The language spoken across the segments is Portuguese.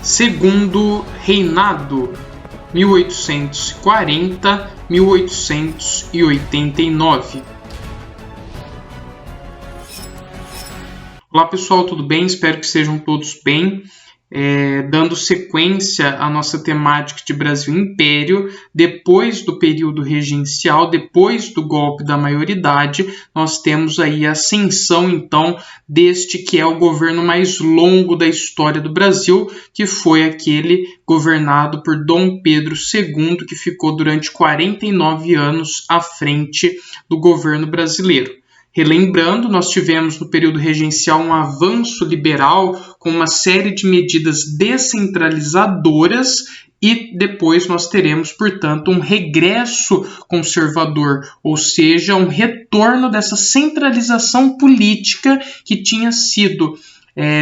Segundo Reinado, 1840-1889. Olá pessoal, tudo bem? Espero que sejam todos bem. Dando sequência à nossa temática de Brasil Império, depois do período regencial, depois do golpe da maioridade, nós temos aí a ascensão, então, deste que é o governo mais longo da história do Brasil, que foi aquele governado por Dom Pedro II, que ficou durante 49 anos à frente do governo brasileiro. Relembrando, nós tivemos no período regencial um avanço liberal com uma série de medidas descentralizadoras e depois nós teremos, portanto, um regresso conservador, ou seja, um retorno dessa centralização política que tinha sido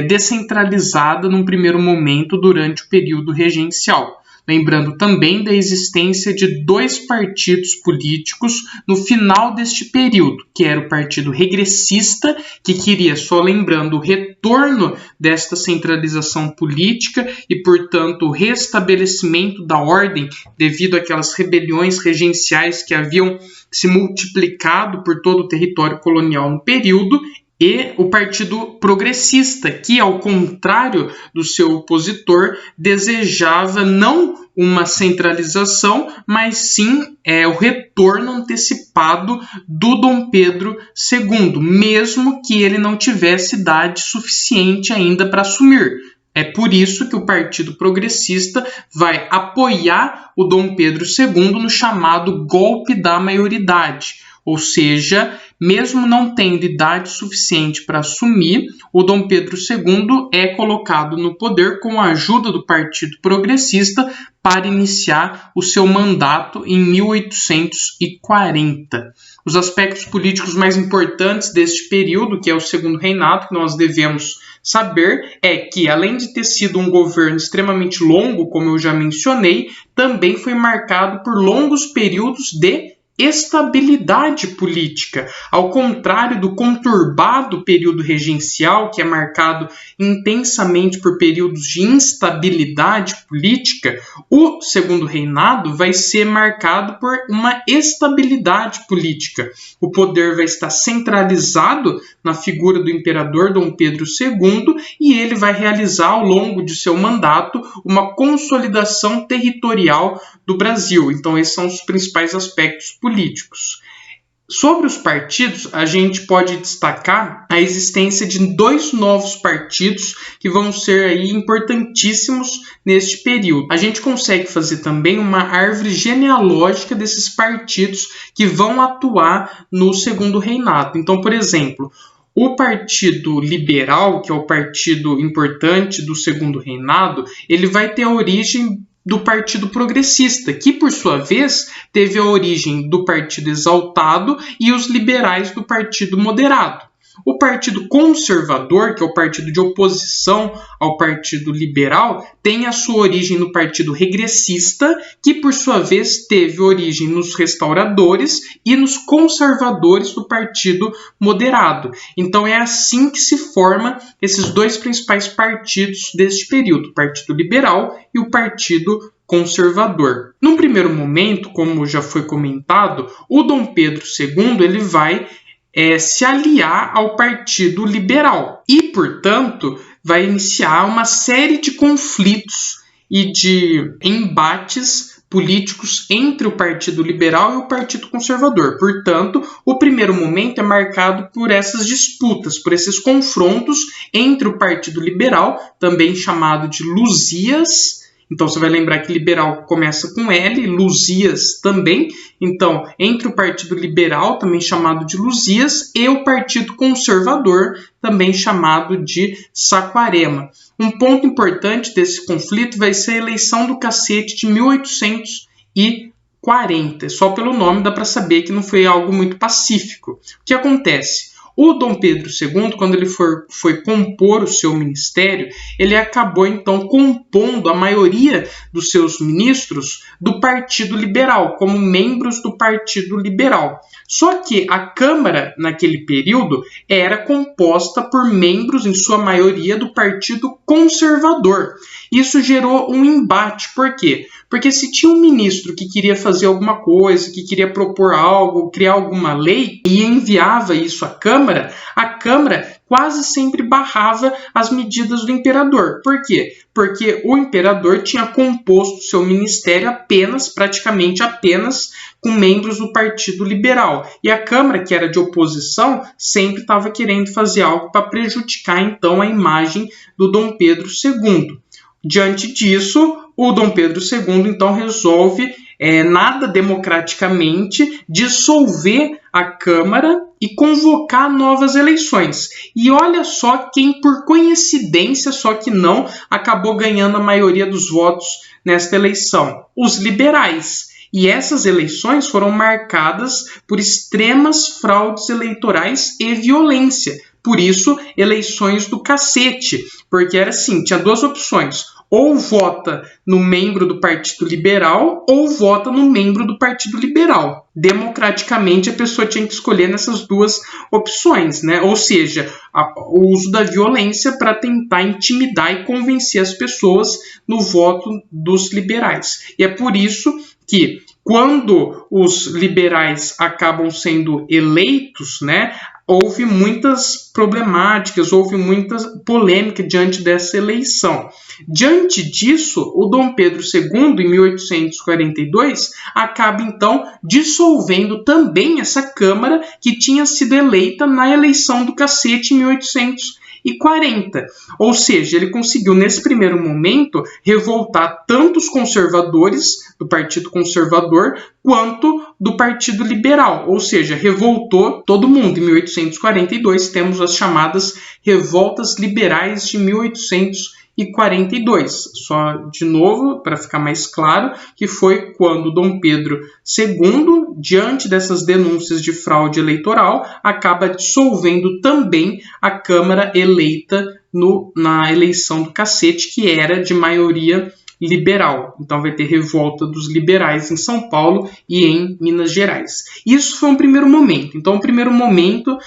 descentralizada num primeiro momento durante o período regencial. Lembrando também da existência de dois partidos políticos no final deste período, que era o Partido Regressista, que queria, só lembrando, o retorno desta centralização política e, portanto, o restabelecimento da ordem devido àquelas rebeliões regenciais que haviam se multiplicado por todo o território colonial no período, e o Partido Progressista, que, ao contrário do seu opositor, desejava não uma centralização, mas sim o retorno antecipado do Dom Pedro II, mesmo que ele não tivesse idade suficiente ainda para assumir. É por isso que o Partido Progressista vai apoiar o Dom Pedro II no chamado golpe da maioridade. Ou seja, mesmo não tendo idade suficiente para assumir, o Dom Pedro II é colocado no poder com a ajuda do Partido Progressista para iniciar o seu mandato em 1840. Os aspectos políticos mais importantes deste período, que é o Segundo Reinado, que nós devemos saber, é que, além de ter sido um governo extremamente longo, como eu já mencionei, também foi marcado por longos períodos de estabilidade política. Ao contrário do conturbado período regencial, que é marcado intensamente por períodos de instabilidade política, o Segundo Reinado vai ser marcado por uma estabilidade política. O poder vai estar centralizado na figura do imperador Dom Pedro II e ele vai realizar ao longo de seu mandato uma consolidação territorial do Brasil. Então, esses são os principais aspectos políticos. Sobre os partidos, a gente pode destacar a existência de dois novos partidos que vão ser aí importantíssimos neste período. A gente consegue fazer também uma árvore genealógica desses partidos que vão atuar no Segundo Reinado. Então, por exemplo, o Partido Liberal, que é o partido importante do Segundo Reinado, ele vai ter a origem do Partido Progressista, que, por sua vez, teve a origem do Partido Exaltado e os liberais do Partido Moderado. O Partido Conservador, que é o partido de oposição ao Partido Liberal, tem a sua origem no Partido Regressista, que, por sua vez, teve origem nos restauradores e nos conservadores do Partido Moderado. Então, é assim que se formam esses dois principais partidos deste período, o Partido Liberal e o Partido Conservador. Num primeiro momento, como já foi comentado, o Dom Pedro II ele vai se aliar ao Partido Liberal e, portanto, vai iniciar uma série de conflitos e de embates políticos entre o Partido Liberal e o Partido Conservador. Portanto, o primeiro momento é marcado por essas disputas, por esses confrontos entre o Partido Liberal, também chamado de Luzias. Então, você vai lembrar que liberal começa com L, Luzias também. Então, entre o Partido Liberal, também chamado de Luzias, e o Partido Conservador, também chamado de Saquarema. Um ponto importante desse conflito vai ser a eleição do Cacete de 1840. Só pelo nome dá para saber que não foi algo muito pacífico. O que acontece? O Dom Pedro II, quando ele foi compor o seu ministério, ele acabou então compondo a maioria dos seus ministros do Partido Liberal, como membros do Partido Liberal. Só que a Câmara, naquele período, era composta por membros, em sua maioria, do Partido Conservador. Isso gerou um embate. Por quê? Porque se tinha um ministro que queria fazer alguma coisa, que queria propor algo, criar alguma lei, e enviava isso à Câmara, a Câmara quase sempre barrava as medidas do imperador. Por quê? Porque o imperador tinha composto seu ministério praticamente apenas, com membros do Partido Liberal. E a Câmara, que era de oposição, sempre estava querendo fazer algo para prejudicar, então, a imagem do Dom Pedro II. Diante disso, o Dom Pedro II, então, resolve, nada democraticamente, dissolver a Câmara e convocar novas eleições. E olha só quem, por coincidência, só que não, acabou ganhando a maioria dos votos nesta eleição: os liberais. E essas eleições foram marcadas por extremas fraudes eleitorais e violência. Por isso, eleições do cacete, porque era assim, tinha duas opções: ou vota no membro do Partido Liberal ou vota no membro do Partido Liberal. Democraticamente, a pessoa tinha que escolher nessas duas opções, né? Ou seja, o uso da violência para tentar intimidar e convencer as pessoas no voto dos liberais. E é por isso que, quando os liberais acabam sendo eleitos, né, houve muitas problemáticas, houve muita polêmica diante dessa eleição. Diante disso, o Dom Pedro II, em 1842, acaba então dissolvendo também essa Câmara que tinha sido eleita na eleição do cacete em 1840. Ou seja, ele conseguiu, nesse primeiro momento, revoltar tanto os conservadores do Partido Conservador quanto do Partido Liberal. Ou seja, revoltou todo mundo. Em 1842, temos as chamadas Revoltas Liberais de 1842. Só de novo, para ficar mais claro, que foi quando Dom Pedro II, diante dessas denúncias de fraude eleitoral, acaba dissolvendo também a Câmara eleita na eleição do cacete, que era de maioria liberal. Então vai ter revolta dos liberais em São Paulo e em Minas Gerais. Isso foi um primeiro momento. Então, o primeiro momento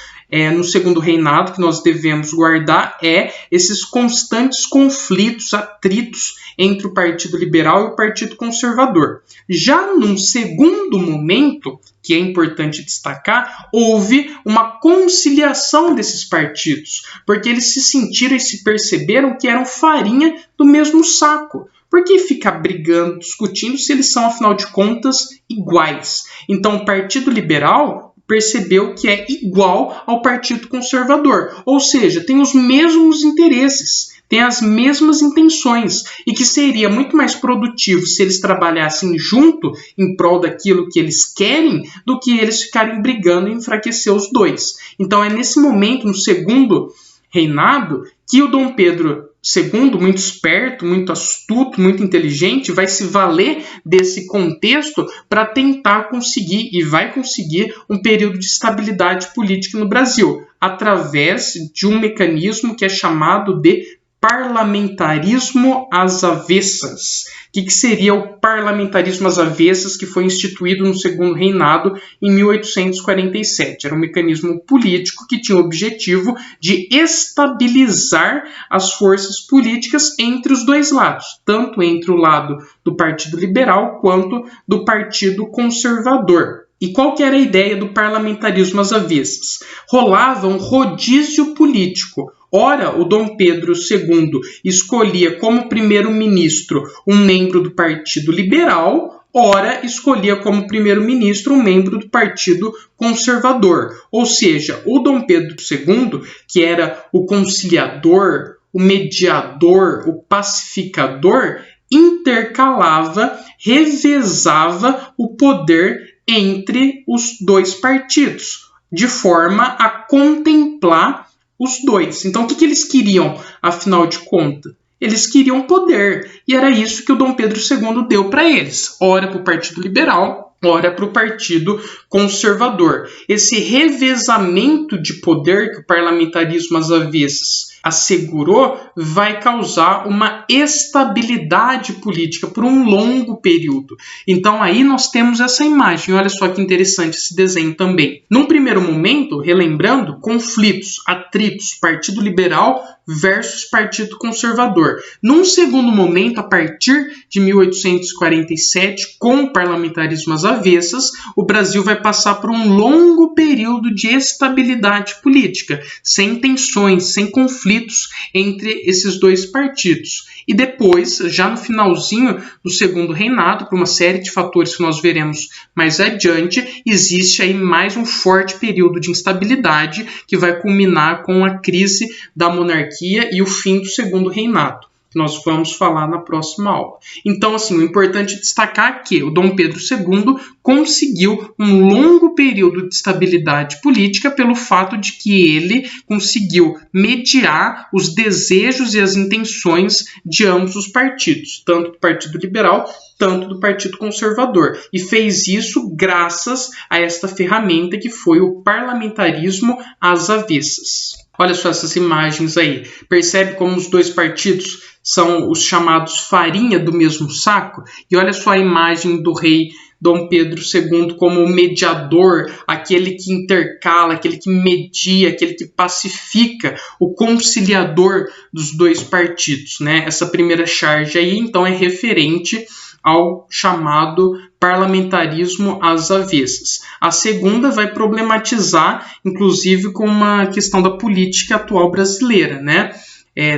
no segundo reinado que nós devemos guardar é esses constantes conflitos, atritos entre o Partido Liberal e o Partido Conservador. Já num segundo momento, que é importante destacar, houve uma conciliação desses partidos, porque eles se sentiram e se perceberam que eram farinha do mesmo saco. Por que ficar brigando, discutindo, se eles são, afinal de contas, iguais? Então, o Partido Liberal percebeu que é igual ao Partido Conservador, ou seja, tem os mesmos interesses, tem as mesmas intenções, e que seria muito mais produtivo se eles trabalhassem junto em prol daquilo que eles querem, do que eles ficarem brigando e enfraquecer os dois. Então, é nesse momento, no segundo reinado, que o Dom Pedro II, muito esperto, muito astuto, muito inteligente, vai se valer desse contexto para tentar conseguir, e vai conseguir, um período de estabilidade política no Brasil, através de um mecanismo que é chamado de parlamentarismo às avessas. O que seria o parlamentarismo às avessas, que foi instituído no segundo reinado em 1847? Era um mecanismo político que tinha o objetivo de estabilizar as forças políticas entre os dois lados, tanto entre o lado do Partido Liberal quanto do Partido Conservador. E qual que era a ideia do parlamentarismo às avessas? Rolava um rodízio político. Ora, o Dom Pedro II escolhia como primeiro-ministro um membro do Partido Liberal, ora escolhia como primeiro-ministro um membro do Partido Conservador. Ou seja, o Dom Pedro II, que era o conciliador, o mediador, o pacificador, intercalava, revezava o poder entre os dois partidos, de forma a contemplar os dois. Então, o que eles queriam, afinal de contas? Eles queriam poder, e era isso que o Dom Pedro II deu para eles. Ora para o Partido Liberal, ora para o Partido Conservador. Esse revezamento de poder que o parlamentarismo às avessas assegurou vai causar uma estabilidade política por um longo período. Então aí nós temos essa imagem, olha só que interessante esse desenho também. Num primeiro momento, relembrando, conflitos, atritos, Partido Liberal versus Partido Conservador. Num segundo momento, a partir de 1847, com o parlamentarismo às avessas, o Brasil vai passar por um longo período de estabilidade política, sem tensões, sem conflitos entre esses dois partidos. E depois, já no finalzinho do segundo reinado, por uma série de fatores que nós veremos mais adiante, existe aí mais um forte período de instabilidade que vai culminar com a crise da monarquia e o fim do segundo reinado, que nós vamos falar na próxima aula. Então, assim, o importante é destacar que o Dom Pedro II conseguiu um longo período de estabilidade política pelo fato de que ele conseguiu mediar os desejos e as intenções de ambos os partidos, tanto do Partido Liberal, tanto do Partido Conservador. E fez isso graças a esta ferramenta que foi o parlamentarismo às avessas. Olha só essas imagens aí. Percebe como os dois partidos são os chamados farinha do mesmo saco? E olha só a imagem do rei Dom Pedro II como o mediador, aquele que intercala, aquele que media, aquele que pacifica, o conciliador dos dois partidos, né? Essa primeira charge aí, então, é referente ao chamado parlamentarismo às avessas. A segunda vai problematizar, inclusive, com uma questão da política atual brasileira, né?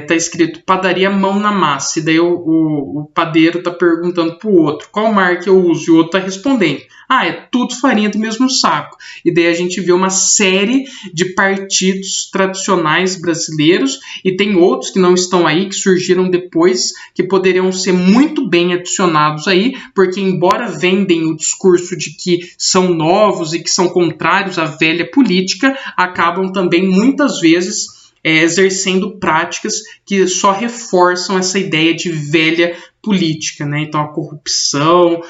Tá escrito padaria mão na massa, e daí o padeiro tá perguntando pro outro, qual marca eu uso? E o outro tá respondendo, é tudo farinha do mesmo saco. E daí a gente vê uma série de partidos tradicionais brasileiros, e tem outros que não estão aí, que surgiram depois, que poderiam ser muito bem adicionados aí, porque embora vendem o discurso de que são novos e que são contrários à velha política, acabam também muitas vezes exercendo práticas que só reforçam essa ideia de velha política, né? Então a corrupção,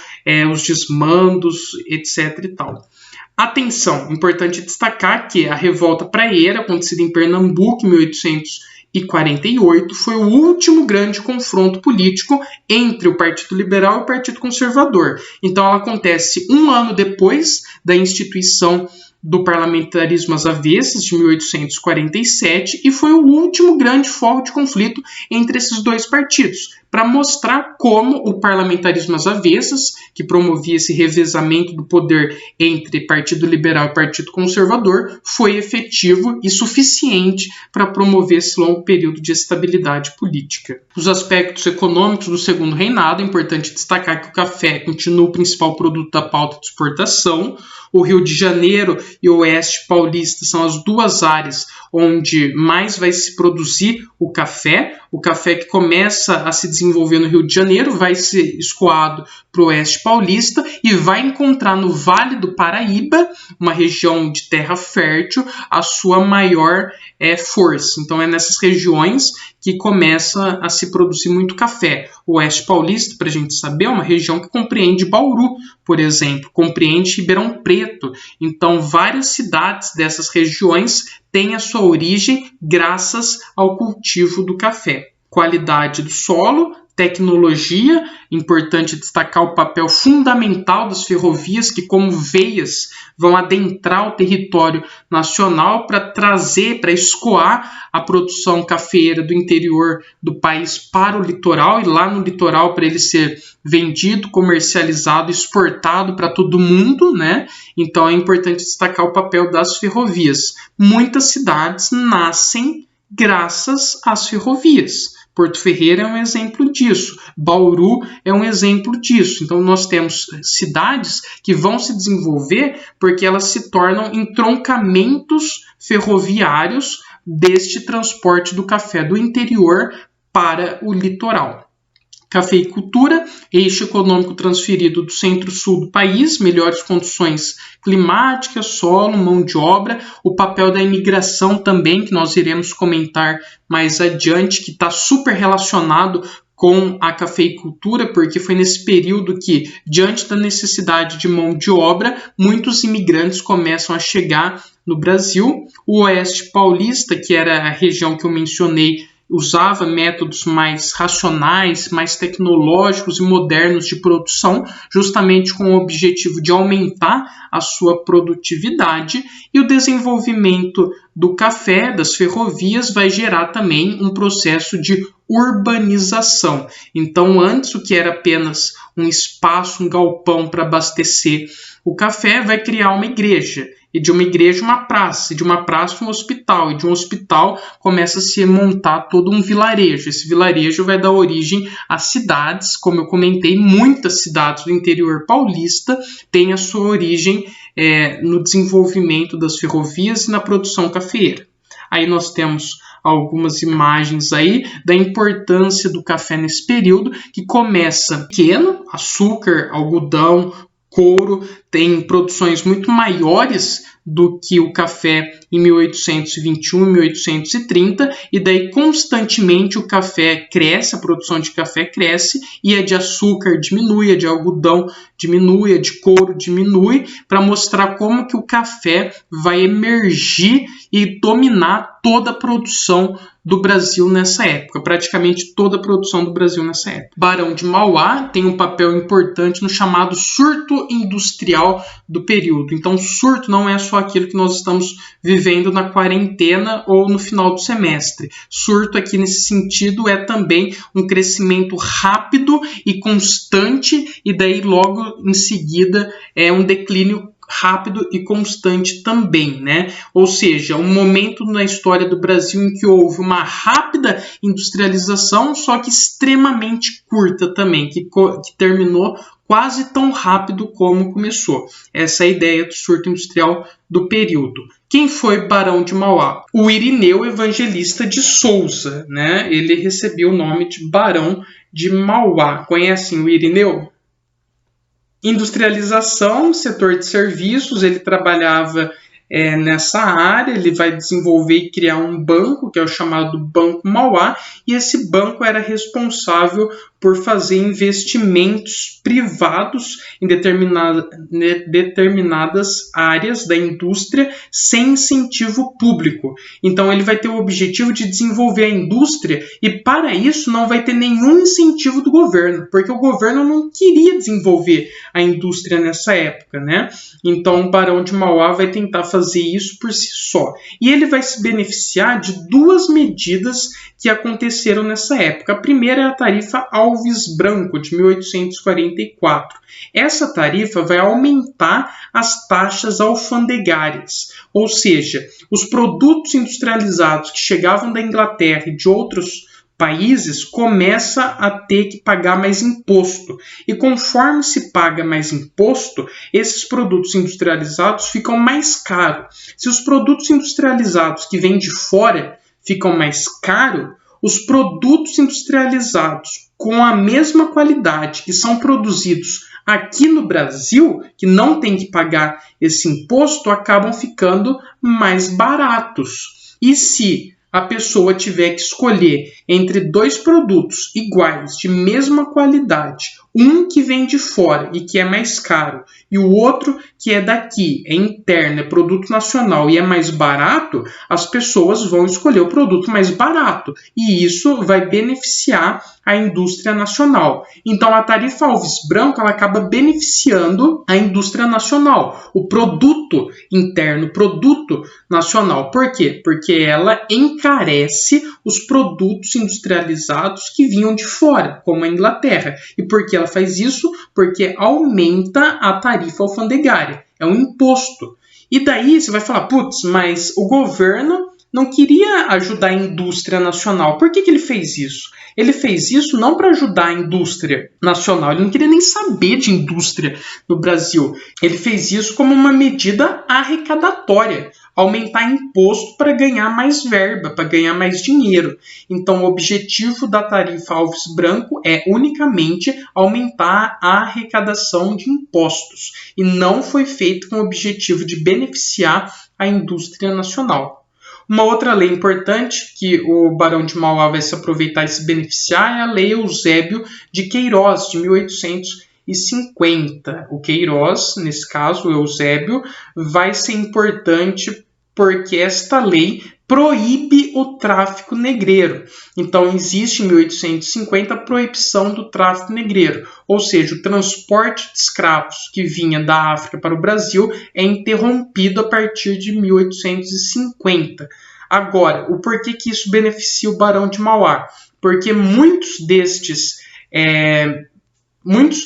os desmandos, etc. e tal. Atenção, importante destacar que a revolta praieira, acontecida em Pernambuco em 1848, foi o último grande confronto político entre o Partido Liberal e o Partido Conservador. Então ela acontece um ano depois da instituição do parlamentarismo às avessas, de 1847, e foi o último grande foco de conflito entre esses dois partidos, para mostrar como o parlamentarismo às avessas, que promovia esse revezamento do poder entre Partido Liberal e Partido Conservador, foi efetivo e suficiente para promover esse longo período de estabilidade política. Os aspectos econômicos do segundo reinado, é importante destacar que o café continua o principal produto da pauta de exportação. O Rio de Janeiro e o Oeste Paulista são as duas áreas onde mais vai se produzir o café. O café que começa a se desenvolver no Rio de Janeiro vai ser escoado para o Oeste Paulista e vai encontrar no Vale do Paraíba, uma região de terra fértil, a sua maior força. Então é nessas regiões que começa a se produzir muito café. O Oeste Paulista, para a gente saber, é uma região que compreende Bauru, por exemplo, compreende Ribeirão Preto. Então várias cidades dessas regiões têm a sua origem graças ao cultivo do café. Qualidade do solo, tecnologia, importante destacar o papel fundamental das ferrovias que, como veias, vão adentrar o território nacional para trazer, para escoar a produção cafeeira do interior do país para o litoral, e lá no litoral para ele ser vendido, comercializado, exportado para todo mundo, né? Então é importante destacar o papel das ferrovias. Muitas cidades nascem graças às ferrovias. Porto Ferreira é um exemplo disso, Bauru é um exemplo disso. Então nós temos cidades que vão se desenvolver porque elas se tornam entroncamentos ferroviários deste transporte do café do interior para o litoral. Cafeicultura, eixo econômico transferido do centro-sul do país, melhores condições climáticas, solo, mão de obra, o papel da imigração também, que nós iremos comentar mais adiante, que está super relacionado com a cafeicultura, porque foi nesse período que, diante da necessidade de mão de obra, muitos imigrantes começam a chegar no Brasil. O Oeste Paulista, que era a região que eu mencionei, usava métodos mais racionais, mais tecnológicos e modernos de produção, justamente com o objetivo de aumentar a sua produtividade, e o desenvolvimento do café, das ferrovias, vai gerar também um processo de urbanização. Então, antes o que era apenas um espaço, um galpão para abastecer o café, vai criar uma igreja, e de uma igreja uma praça, e de uma praça um hospital, e de um hospital começa a se montar todo um vilarejo. Esse vilarejo vai dar origem a cidades, como eu comentei, muitas cidades do interior paulista têm a sua origem no desenvolvimento das ferrovias e na produção cafeeira. Aí nós temos algumas imagens aí da importância do café nesse período, que começa pequeno, açúcar, algodão, couro, tem produções muito maiores do que o café em 1821 e 1830, e daí constantemente o café cresce, a produção de café cresce, e a de açúcar diminui, a de algodão diminui, a de couro diminui, para mostrar como que o café vai emergir e dominar toda a produção do Brasil nessa época, praticamente toda a produção do Brasil nessa época. Barão de Mauá tem um papel importante no chamado surto industrial do período. Então, surto não é só aquilo que nós estamos vivendo na quarentena ou no final do semestre. Surto aqui nesse sentido é também um crescimento rápido e constante, e daí logo em seguida é um declínio rápido e constante também, né? Ou seja, um momento na história do Brasil em que houve uma rápida industrialização, só que extremamente curta também, que terminou quase tão rápido como começou. Essa é a ideia do surto industrial do período. Quem foi Barão de Mauá? O Irineu Evangelista de Souza, né? Ele recebeu o nome de Barão de Mauá. Conhecem o Irineu? Industrialização, setor de serviços, ele trabalhava nessa área, ele vai desenvolver e criar um banco, que é o chamado Banco Mauá, e esse banco era responsável por fazer investimentos privados em determinadas áreas da indústria sem incentivo público. Então ele vai ter o objetivo de desenvolver a indústria, e para isso não vai ter nenhum incentivo do governo, porque o governo não queria desenvolver a indústria nessa época, né? Então o Barão de Mauá vai tentar fazer isso por si só. E ele vai se beneficiar de duas medidas que aconteceram nessa época. A primeira é a tarifa Alves Branco, de 1844. Essa tarifa vai aumentar as taxas alfandegárias, ou seja, os produtos industrializados que chegavam da Inglaterra e de outros países começa a ter que pagar mais imposto. E conforme se paga mais imposto, esses produtos industrializados ficam mais caros. Se os produtos industrializados que vêm de fora ficam mais caros, os produtos industrializados com a mesma qualidade que são produzidos aqui no Brasil, que não tem que pagar esse imposto, acabam ficando mais baratos. E se a pessoa tiver que escolher entre dois produtos iguais, de mesma qualidade, um que vem de fora e que é mais caro, e o outro que é daqui, é interno, é produto nacional e é mais barato, as pessoas vão escolher o produto mais barato, e isso vai beneficiar a indústria nacional. Então a tarifa Alves Branco ela acaba beneficiando a indústria nacional, o produto interno, o produto nacional. Por quê? Porque ela encarece os produtos industrializados que vinham de fora, como a Inglaterra. E por que ela faz isso? Porque aumenta a tarifa alfandegária, é um imposto. E daí você vai falar, putz, mas o governo não queria ajudar a indústria nacional. Por que ele fez isso? Ele fez isso não para ajudar a indústria nacional, ele não queria nem saber de indústria no Brasil. Ele fez isso como uma medida arrecadatória, aumentar imposto para ganhar mais verba, para ganhar mais dinheiro. Então, o objetivo da tarifa Alves Branco é unicamente aumentar a arrecadação de impostos, e não foi feito com o objetivo de beneficiar a indústria nacional. Uma outra lei importante que o Barão de Mauá vai se aproveitar e se beneficiar é a Lei Eusébio de Queiroz, de 1850. O Queiroz, nesse caso, o Eusébio, vai ser importante porque esta lei proíbe o tráfico negreiro. Então, existe em 1850 a proibição do tráfico negreiro, ou seja, o transporte de escravos que vinha da África para o Brasil é interrompido a partir de 1850. Agora, o porquê que isso beneficia o Barão de Mauá? Porque muitas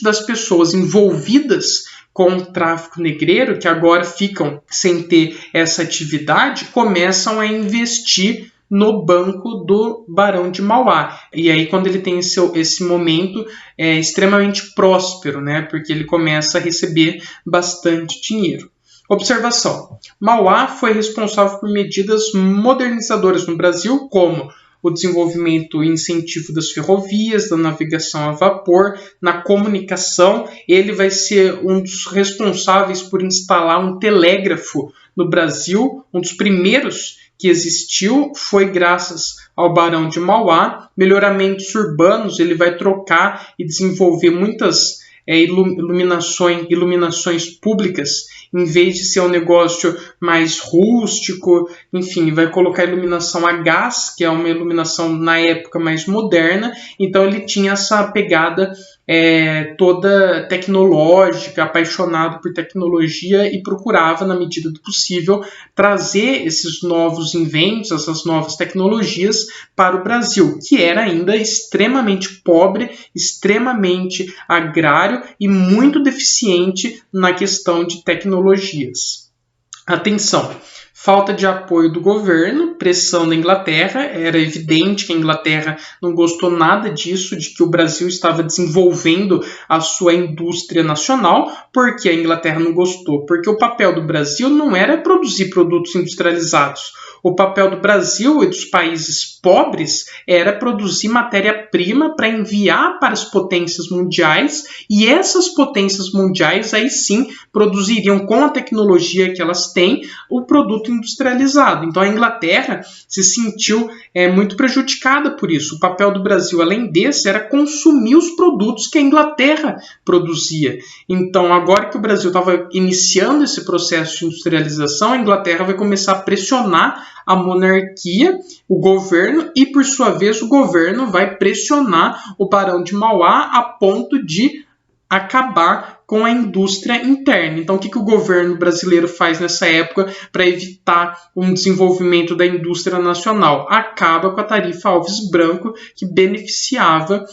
das pessoas envolvidas com o tráfico negreiro, que agora ficam sem ter essa atividade, começam a investir no banco do Barão de Mauá. E aí, quando ele tem esse momento extremamente próspero, né? Porque ele começa a receber bastante dinheiro. Observação: Mauá foi responsável por medidas modernizadoras no Brasil, como o desenvolvimento e incentivo das ferrovias, da navegação a vapor, na comunicação. Ele vai ser um dos responsáveis por instalar um telégrafo no Brasil. Um dos primeiros que existiu foi graças ao Barão de Mauá. Melhoramentos urbanos, ele vai trocar e desenvolver muitas iluminações públicas, em vez de ser um negócio mais rústico, enfim, vai colocar iluminação a gás, que é uma iluminação na época mais moderna. Então ele tinha essa pegada toda tecnológica, apaixonado por tecnologia, e procurava, na medida do possível, trazer esses novos inventos, essas novas tecnologias para o Brasil, que era ainda extremamente pobre, extremamente agrário e muito deficiente na questão de tecnologias. Atenção! Falta de apoio do governo, pressão da Inglaterra. Era evidente que a Inglaterra não gostou nada disso, de que o Brasil estava desenvolvendo a sua indústria nacional. Por que a Inglaterra não gostou? Porque o papel do Brasil não era produzir produtos industrializados. O papel do Brasil e dos países pobres era produzir matéria-prima para enviar para as potências mundiais, e essas potências mundiais aí sim produziriam, com a tecnologia que elas têm, o produto industrializado. Então a Inglaterra se sentiu muito prejudicada por isso. O papel do Brasil, além desse, era consumir os produtos que a Inglaterra produzia. Então, agora que o Brasil estava iniciando esse processo de industrialização, a Inglaterra vai começar a pressionar a monarquia, o governo, e por sua vez o governo vai pressionar o Barão de Mauá a ponto de acabar com a indústria interna. Então, o que o governo brasileiro faz nessa época para evitar um desenvolvimento da indústria nacional? Acaba com a tarifa Alves Branco, que beneficiava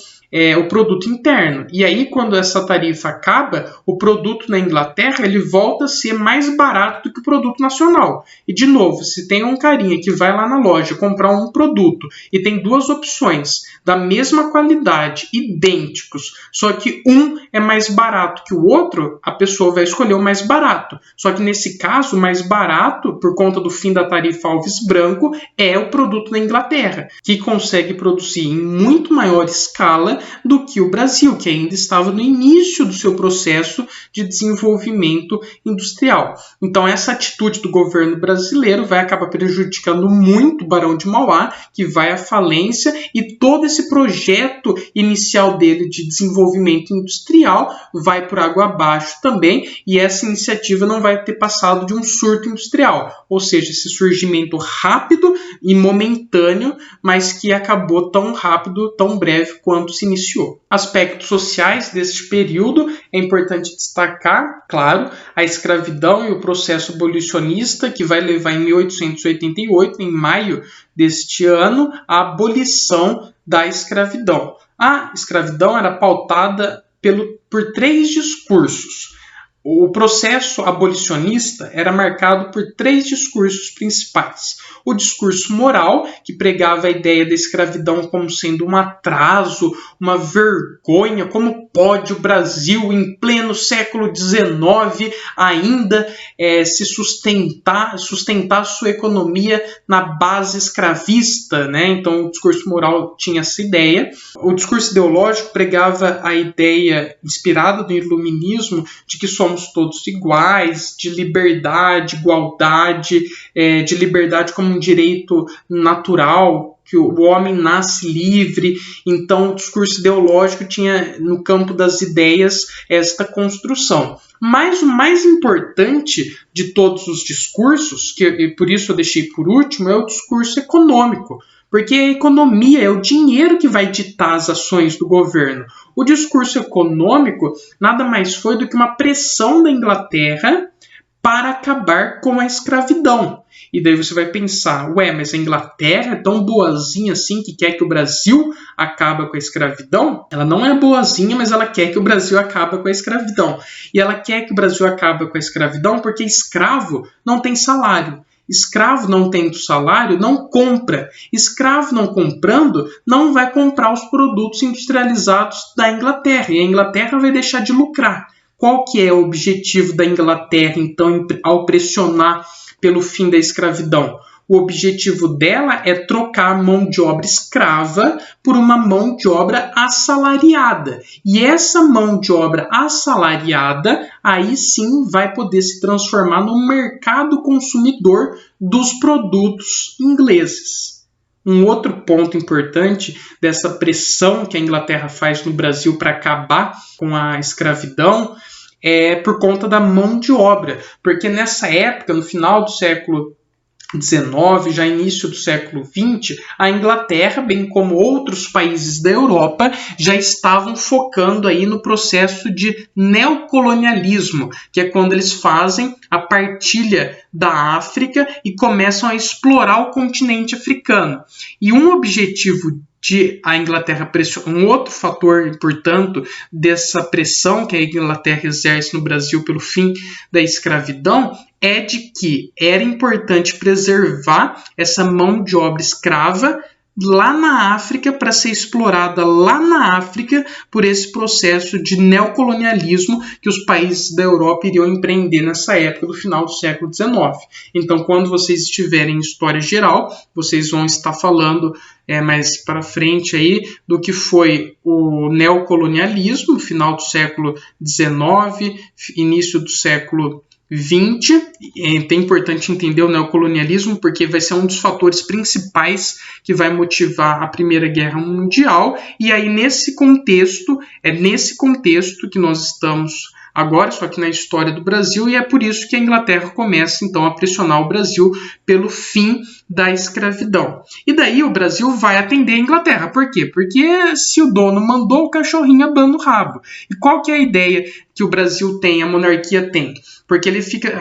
o produto interno. E aí, quando essa tarifa acaba, o produto na Inglaterra ele volta a ser mais barato do que o produto nacional. E, de novo, se tem um carinha que vai lá na loja comprar um produto e tem duas opções da mesma qualidade, idênticos, só que um é mais barato que o outro, a pessoa vai escolher o mais barato. Só que, nesse caso, o mais barato, por conta do fim da tarifa Alves Branco, é o produto na Inglaterra, que consegue produzir em muito maior escala do que o Brasil, que ainda estava no início do seu processo de desenvolvimento industrial. Então, essa atitude do governo brasileiro vai acabar prejudicando muito o Barão de Mauá, que vai à falência, e todo esse projeto inicial dele de desenvolvimento industrial vai por água abaixo também, e essa iniciativa não vai ter passado de um surto industrial, ou seja, esse surgimento rápido e momentâneo, mas que acabou tão rápido, tão breve quanto se iniciou. Aspectos sociais deste período é importante destacar, claro, a escravidão e o processo abolicionista, que vai levar em 1888, em maio deste ano, a abolição da escravidão. A escravidão era pautada por 3 discursos. O processo abolicionista era marcado por 3 discursos principais. O discurso moral, que pregava a ideia da escravidão como sendo um atraso, uma vergonha, como pode o Brasil, em pleno século XIX, ainda se sustentar sua economia na base escravista, né? Então, o discurso moral tinha essa ideia. O discurso ideológico pregava a ideia inspirada do iluminismo de que somente somos todos iguais, de liberdade, igualdade, de liberdade como um direito natural, que o homem nasce livre. Então o discurso ideológico tinha no campo das ideias esta construção. Mas o mais importante de todos os discursos, que por isso eu deixei por último, é o discurso econômico. Porque a economia é o dinheiro que vai ditar as ações do governo. O discurso econômico nada mais foi do que uma pressão da Inglaterra para acabar com a escravidão. E daí você vai pensar, mas a Inglaterra é tão boazinha assim que quer que o Brasil acabe com a escravidão? Ela não é boazinha, mas ela quer que o Brasil acabe com a escravidão. E ela quer que o Brasil acabe com a escravidão porque escravo não tem salário. Escravo não tendo salário, não compra. Escravo não comprando, não vai comprar os produtos industrializados da Inglaterra. E a Inglaterra vai deixar de lucrar. Qual que é o objetivo da Inglaterra, então, ao pressionar pelo fim da escravidão? O objetivo dela é trocar a mão de obra escrava por uma mão de obra assalariada. E essa mão de obra assalariada, aí sim vai poder se transformar no mercado consumidor dos produtos ingleses. Um outro ponto importante dessa pressão que a Inglaterra faz no Brasil para acabar com a escravidão é por conta da mão de obra. Porque nessa época, no final do século XIX, já início do século XX, a Inglaterra, bem como outros países da Europa, já estavam focando aí no processo de neocolonialismo, que é quando eles fazem a partilha da África e começam a explorar o continente africano. E um objetivo de a Inglaterra pressionar, um outro fator, portanto, dessa pressão que a Inglaterra exerce no Brasil pelo fim da escravidão é de que era importante preservar essa mão de obra escrava lá na África para ser explorada lá na África por esse processo de neocolonialismo que os países da Europa iriam empreender nessa época do final do século XIX. Então, quando vocês estiverem em História Geral, vocês vão estar falando mais para frente aí do que foi o neocolonialismo, final do século XIX, início do século XX. É importante entender o neocolonialismo porque vai ser um dos fatores principais que vai motivar a Primeira Guerra Mundial, e aí nesse contexto que nós estamos agora, só que na história do Brasil, e é por isso que a Inglaterra começa então a pressionar o Brasil pelo fim da escravidão. E daí o Brasil vai atender a Inglaterra. Por quê? Porque se o dono mandou, o cachorrinho abana o rabo. E qual que é a ideia que o Brasil tem, a monarquia tem? Porque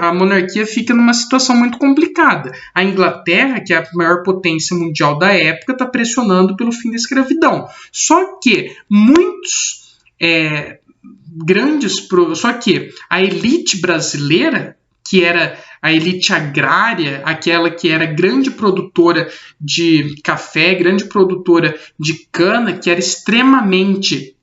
a monarquia fica numa situação muito complicada. A Inglaterra, que é a maior potência mundial da época, está pressionando pelo fim da escravidão. Só que só que a elite brasileira, que era a elite agrária, aquela que era grande produtora de café, grande produtora de cana, que era extremamente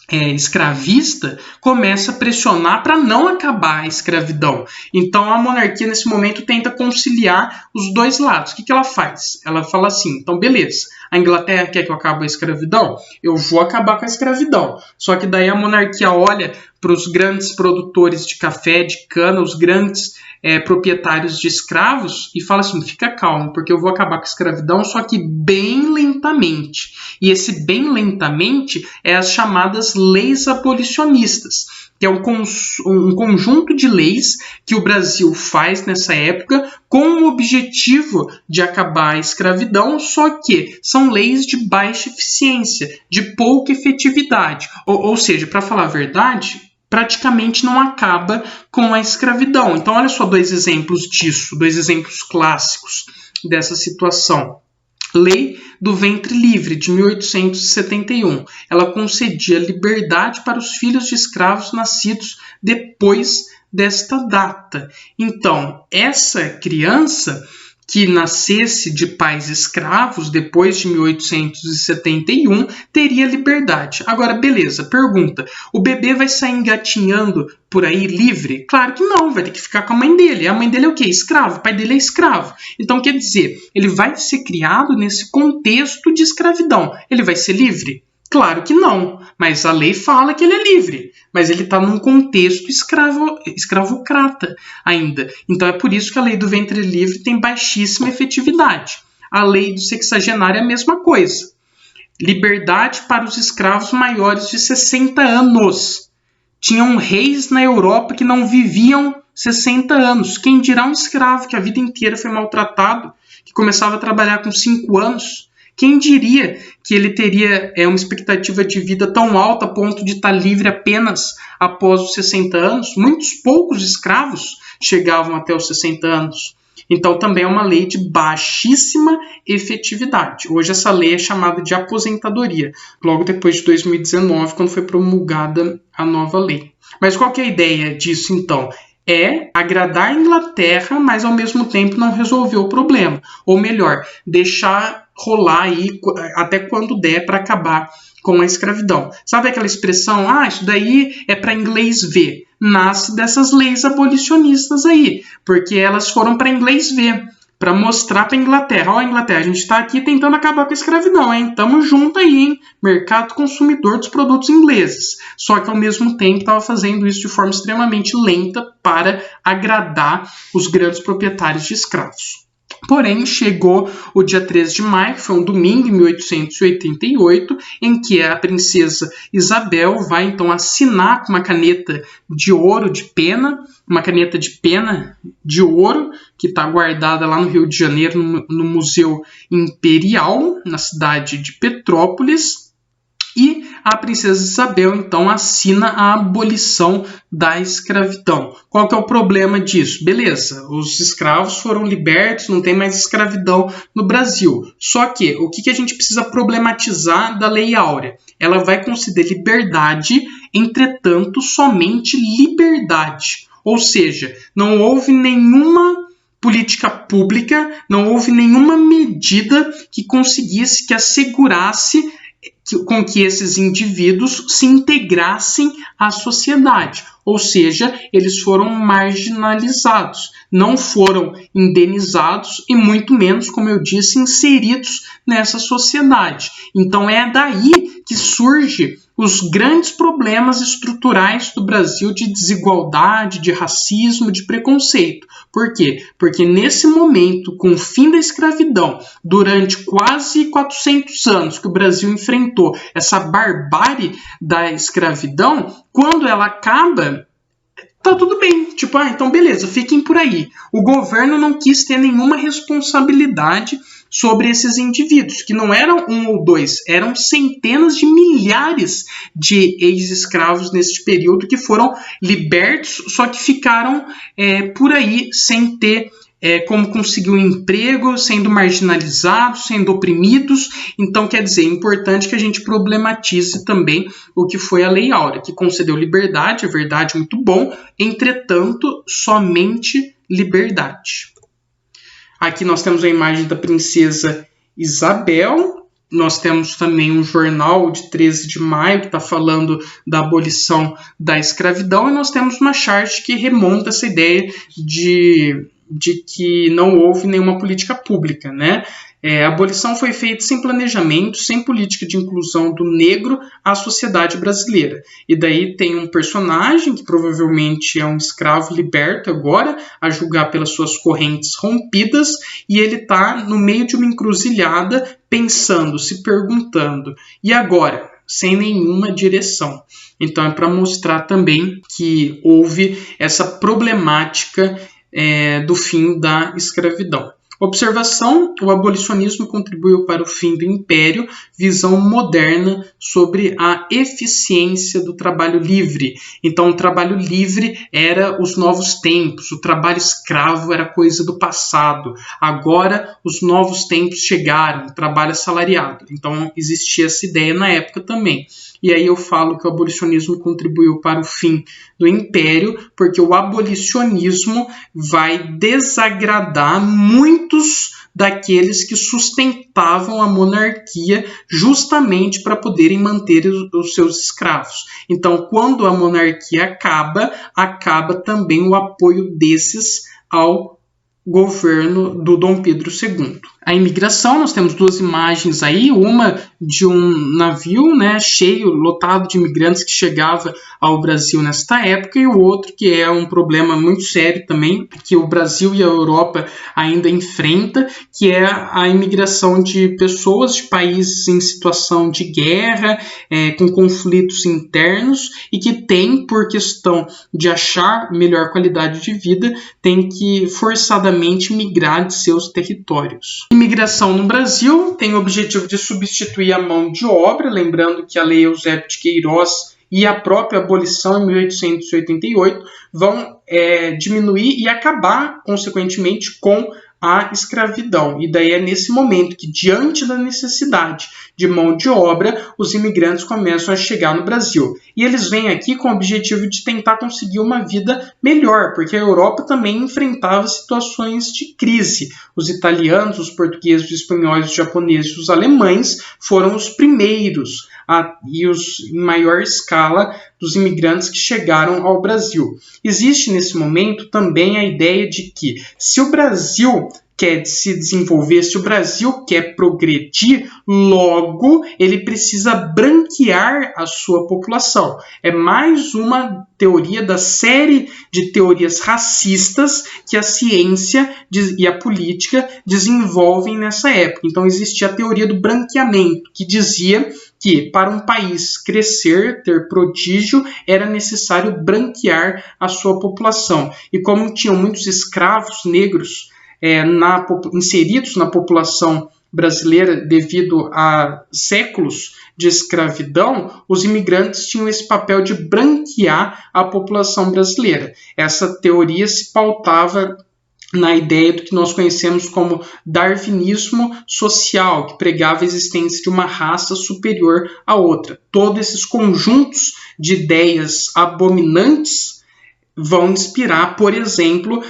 escravista, começa a pressionar para não acabar a escravidão. Então a monarquia nesse momento tenta conciliar os dois lados. O que ela faz? Ela fala assim, então beleza, a Inglaterra quer que eu acabe a escravidão? Eu vou acabar com a escravidão. Só que daí a monarquia olha para os grandes produtores de café, de cana, os grandes proprietários de escravos e fala assim, fica calmo, porque eu vou acabar com a escravidão, só que bem lentamente. E esse bem lentamente é as chamadas leis abolicionistas, que é um conjunto de leis que o Brasil faz nessa época com o objetivo de acabar a escravidão, só que são leis de baixa eficiência, de pouca efetividade. Ou seja, para falar a verdade, praticamente não acaba com a escravidão. Então, olha só dois exemplos disso, dois exemplos clássicos dessa situação. Lei do Ventre Livre, de 1871. Ela concedia liberdade para os filhos de escravos nascidos depois desta data. Então, essa criança que nascesse de pais escravos depois de 1871 teria liberdade. Agora, beleza, pergunta, o bebê vai sair engatinhando por aí livre? Claro que não, vai ter que ficar com a mãe dele. A mãe dele é o quê? Escravo. O pai dele é escravo. Então, quer dizer, ele vai ser criado nesse contexto de escravidão. Ele vai ser livre? Claro que não, mas a lei fala que ele é livre. mas ele está num contexto escravocrata ainda. Então é por isso que a lei do ventre livre tem baixíssima efetividade. A lei do sexagenário é a mesma coisa. Liberdade para os escravos maiores de 60 anos. Tinham reis na Europa que não viviam 60 anos. Quem dirá um escravo que a vida inteira foi maltratado, que começava a trabalhar com 5 anos? Quem diria que ele teria uma expectativa de vida tão alta a ponto de estar livre apenas após os 60 anos? Muitos poucos escravos chegavam até os 60 anos. Então também é uma lei de baixíssima efetividade. Hoje essa lei é chamada de aposentadoria, logo depois de 2019, quando foi promulgada a nova lei. Mas qual que é a ideia disso então? É agradar a Inglaterra, mas ao mesmo tempo não resolver o problema. Ou melhor, deixar rolar aí até quando der para acabar com a escravidão. Sabe aquela expressão, isso daí é para inglês ver? Nasce dessas leis abolicionistas aí, porque elas foram para inglês ver, para mostrar para a Inglaterra, Inglaterra, a gente está aqui tentando acabar com a escravidão, hein? Tamo junto aí, hein? Mercado consumidor dos produtos ingleses. Só que ao mesmo tempo estava fazendo isso de forma extremamente lenta para agradar os grandes proprietários de escravos. Porém, chegou o dia 13 de maio, que foi um domingo, em 1888, em que a princesa Isabel vai então assinar com uma caneta de ouro de pena, uma caneta de pena de ouro, que está guardada lá no Rio de Janeiro, no Museu Imperial, na cidade de Petrópolis. E a princesa Isabel, então, assina a abolição da escravidão. Qual que é o problema disso? Beleza, os escravos foram libertos, não tem mais escravidão no Brasil. Só que, o que a gente precisa problematizar da Lei Áurea? Ela vai conceder liberdade, entretanto, somente liberdade. Ou seja, não houve nenhuma política pública, não houve nenhuma medida que conseguisse, que assegurasse com que esses indivíduos se integrassem à sociedade, ou seja, eles foram marginalizados, não foram indenizados e muito menos, como eu disse, inseridos nessa sociedade. Então é daí que surge os grandes problemas estruturais do Brasil de desigualdade, de racismo, de preconceito. Por quê? Porque nesse momento, com o fim da escravidão, durante quase 400 anos que o Brasil enfrentou essa barbárie da escravidão, quando ela acaba, tá tudo bem, então beleza, fiquem por aí. O governo não quis ter nenhuma responsabilidade sobre esses indivíduos, que não eram um ou dois, eram centenas de milhares de ex-escravos nesse período que foram libertos, só que ficaram por aí sem ter como conseguir um emprego, sendo marginalizados, sendo oprimidos. Então, quer dizer, é importante que a gente problematize também o que foi a Lei Áurea, que concedeu liberdade, é verdade, muito bom, entretanto, somente liberdade. Aqui nós temos a imagem da princesa Isabel. Nós temos também um jornal de 13 de maio que está falando da abolição da escravidão. E nós temos uma charte que remonta essa ideia de que não houve nenhuma política pública, né? A abolição foi feita sem planejamento, sem política de inclusão do negro à sociedade brasileira. E daí tem um personagem que provavelmente é um escravo liberto agora, a julgar pelas suas correntes rompidas, e ele está no meio de uma encruzilhada, pensando, se perguntando, e agora? Sem nenhuma direção. Então é para mostrar também que houve essa problemática do fim da escravidão. Observação: o abolicionismo contribuiu para o fim do império, visão moderna sobre a eficiência do trabalho livre. Então, o trabalho livre era os novos tempos, o trabalho escravo era coisa do passado. Agora, os novos tempos chegaram, o trabalho assalariado. Então, existia essa ideia na época também. E aí eu falo que o abolicionismo contribuiu para o fim do império, porque o abolicionismo vai desagradar muitos daqueles que sustentavam a monarquia justamente para poderem manter os seus escravos. Então, quando a monarquia acaba também o apoio desses ao governo do Dom Pedro II. a imigração. Nós temos duas imagens aí, uma de um navio, né, cheio, lotado de imigrantes que chegava ao Brasil nesta época, e o outro que é um problema muito sério também, que o Brasil e a Europa ainda enfrentam, que é a imigração de pessoas de países em situação de guerra, com conflitos internos, e que tem, por questão de achar melhor qualidade de vida, tem que forçadamente migrar de seus territórios. Imigração no Brasil tem o objetivo de substituir a mão de obra, lembrando que a Lei Eusébio de Queiroz e a própria abolição em 1888 vão diminuir e acabar, consequentemente, com a escravidão. E daí é nesse momento que, diante da necessidade de mão de obra, os imigrantes começam a chegar no Brasil. E eles vêm aqui com o objetivo de tentar conseguir uma vida melhor, porque a Europa também enfrentava situações de crise. Os italianos, os portugueses, os espanhóis, os japoneses, os alemães foram os primeiros e os em maior escala dos imigrantes que chegaram ao Brasil. Existe nesse momento também a ideia de que, se o Brasil quer se desenvolver, se o Brasil quer progredir, logo ele precisa branquear a sua população. É mais uma teoria da série de teorias racistas que a ciência e a política desenvolvem nessa época. Então existia a teoria do branqueamento, que dizia que para um país crescer, ter prodígio, era necessário branquear a sua população. E como tinham muitos escravos negros inseridos na população brasileira devido a séculos de escravidão, os imigrantes tinham esse papel de branquear a população brasileira. Essa teoria se pautava na ideia do que nós conhecemos como darwinismo social, que pregava a existência de uma raça superior à outra. Todos esses conjuntos de ideias abominantes vão inspirar, por exemplo,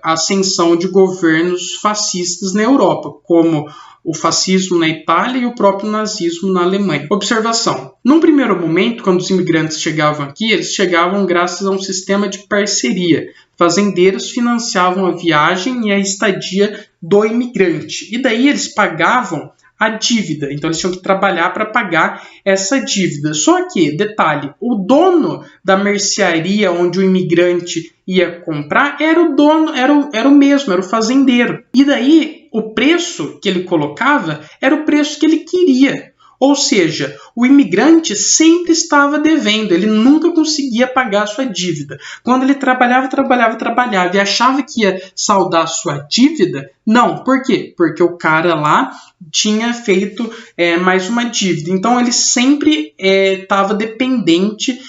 a ascensão de governos fascistas na Europa, como o fascismo na Itália e o próprio nazismo na Alemanha. Observação. Num primeiro momento, quando os imigrantes chegavam aqui, eles chegavam graças a um sistema de parceria. Fazendeiros financiavam a viagem e a estadia do imigrante. E daí eles pagavam a dívida. Então eles tinham que trabalhar para pagar essa dívida. Só que, detalhe, o dono da mercearia onde o imigrante ia comprar era o dono, era o mesmo, era o fazendeiro. E daí o preço que ele colocava era o preço que ele queria. Ou seja, o imigrante sempre estava devendo, ele nunca conseguia pagar a sua dívida. Quando ele trabalhava e achava que ia saldar a sua dívida, não. Por quê? Porque o cara lá tinha feito mais uma dívida. Então ele sempre estava dependente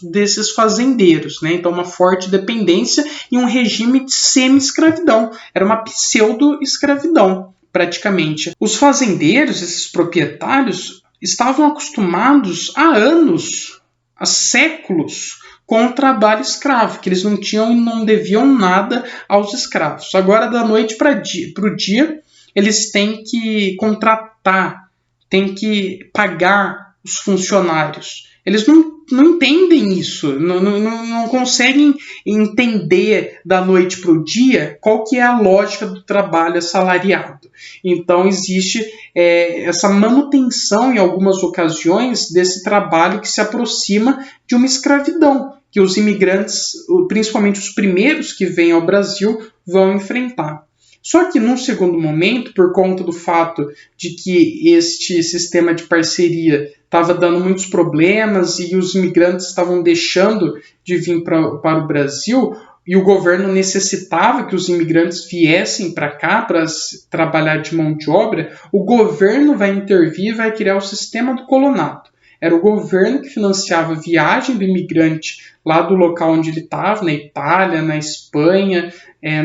desses fazendeiros, né? Então uma forte dependência e um regime de semi-escravidão. Era uma pseudo-escravidão, praticamente. Os fazendeiros, esses proprietários, estavam acostumados há anos, há séculos, com o trabalho escravo, que eles não tinham e não deviam nada aos escravos. Agora, da noite para o dia, eles têm que contratar, têm que pagar os funcionários. Eles não entendem isso, não conseguem entender da noite para o dia qual que é a lógica do trabalho assalariado. Então existe essa manutenção em algumas ocasiões desse trabalho que se aproxima de uma escravidão, que os imigrantes, principalmente os primeiros que vêm ao Brasil, vão enfrentar. Só que, num segundo momento, por conta do fato de que este sistema de parceria estava dando muitos problemas e os imigrantes estavam deixando de vir para o Brasil, e o governo necessitava que os imigrantes viessem para cá para trabalhar de mão de obra, o governo vai intervir e vai criar o sistema do colonato. Era o governo que financiava a viagem do imigrante lá do local onde ele estava, na Itália, na Espanha,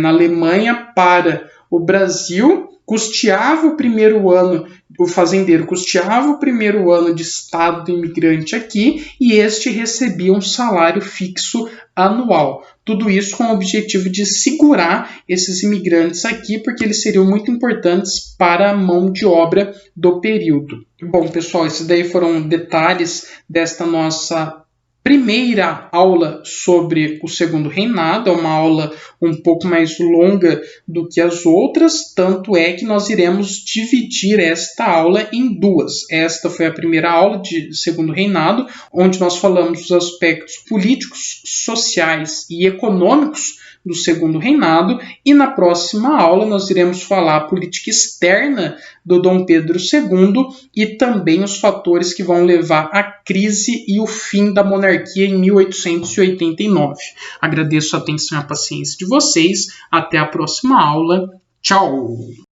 na Alemanha, para o Brasil, custeava o primeiro ano, o fazendeiro custeava o primeiro ano de estado do imigrante aqui e este recebia um salário fixo anual. Tudo isso com o objetivo de segurar esses imigrantes aqui, porque eles seriam muito importantes para a mão de obra do período. Bom, pessoal, esses daí foram detalhes desta nossa primeira aula sobre o segundo reinado, é uma aula um pouco mais longa do que as outras, tanto é que nós iremos dividir esta aula em duas. Esta foi a primeira aula de segundo reinado, onde nós falamos dos aspectos políticos, sociais e econômicos do segundo reinado, e na próxima aula nós iremos falar a política externa do Dom Pedro II e também os fatores que vão levar à crise e o fim da monarquia em 1889. Agradeço a atenção e a paciência de vocês. Até a próxima aula. Tchau!